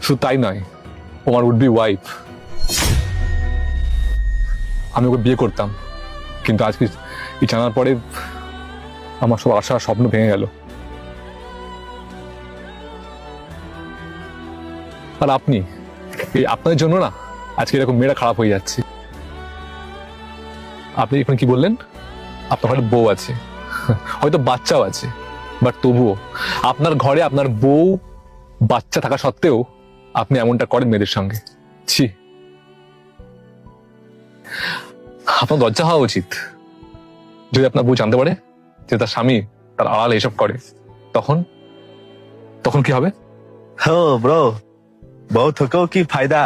শুধু তাই নয়, ও আমার উড বি ওয়াইফ। আমি ওকে বিয়ে করতাম, কিন্তু আজকে এই জানার পরে আমার সব আশা স্বপ্ন ভেঙে গেল। আর আপনি, এই আপনার জন্য না আজকে এরকম মেয়েরা খারাপ হয়ে যাচ্ছে। আপনি এখন কি বললেন? আপনার ঘরে বউ আছে, হয়তো বাচ্চাও আছে, বাট তবুও আপনার ঘরে আপনার বউ বাচ্চা থাকা সত্ত্বেও আপনি এমনটা করেন মেয়েদের সঙ্গে। ছি, আপনার লজ্জা হওয়া উচিত। যদি আপনার বউ জানতে পারে যে তার স্বামী তার আড়ালে এসব করে, তখন তখন কি হবে? ও ব্রো, বউ থেকেও কি ফায়দা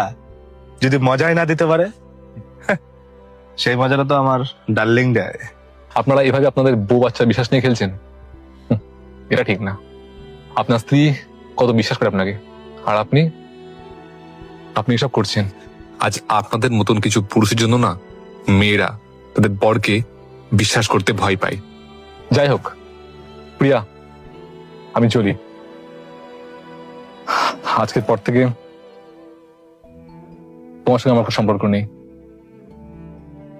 যদি মজাই না দিতে পারে? সেই মজাটা তো আমার ডার্লিং দেয়। আপনারা এভাবে আপনাদের বউ বাচ্চা বিশ্বাস নিয়ে খেলছেন, এটা ঠিক না। আপনার স্ত্রী কত বিশ্বাস করে আপনাকে, আর আপনি এসব করছেন। আজ আপনাদের মতন কিছু পুরুষের জন্য না মেয়েরা তাদের বরকে বিশ্বাস করতে ভয় পায়। যাই হোক প্রিয়া, আমি চলি। আজকের পর থেকে তোমার সঙ্গে আমার কোনো সম্পর্ক নেই,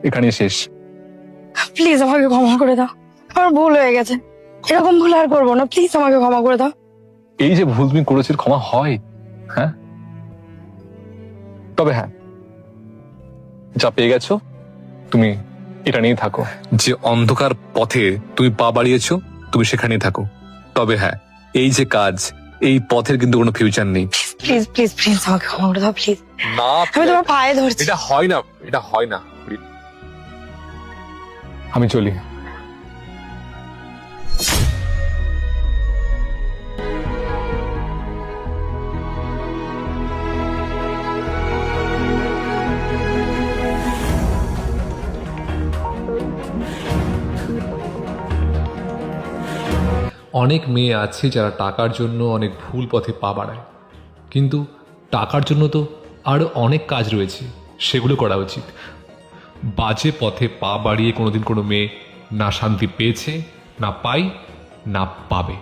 এখানেই শেষ। প্লিজ আমাকে ক্ষমা করে দাও, আমার ভুল হয়ে গেছে, এরকম ভুল আর করবো না, প্লিজ আমাকে ক্ষমা করে দাও। এই যে ভুল তুমি করেছো, ক্ষমা হয়? হ্যাঁ, তবে হ্যাঁ, যা পেয়ে গেছো তুমি এটা নিয়েই থাকো। যে অন্ধকার পথে তুমি পা বাড়িয়েছো, তুমি সেখানেই থাকো। তবে হ্যাঁ, এই যে কাজ, এই পথের কিন্তু কোনো ফিউচার নেই। প্লিজ প্লিজ প্লিজ আমাকে ক্ষমা করে দাও, প্লিজ। না, আমি তোমার পায়ে ধরছি। এটা হয় না, এটা হয় না। আমি চলি। অনেক মেয়ে আছে যারা টাকার জন্য অনেক ভুল পথে পা বাড়ায়, কিন্তু টাকার জন্য তো আরও অনেক কাজ রয়েছে, সেগুলো করা উচিত। বাজে পথে পা বাড়িয়ে কোনোদিন কোনো মেয়ে না শান্তি পেয়েছে, না পায়, না পাবে।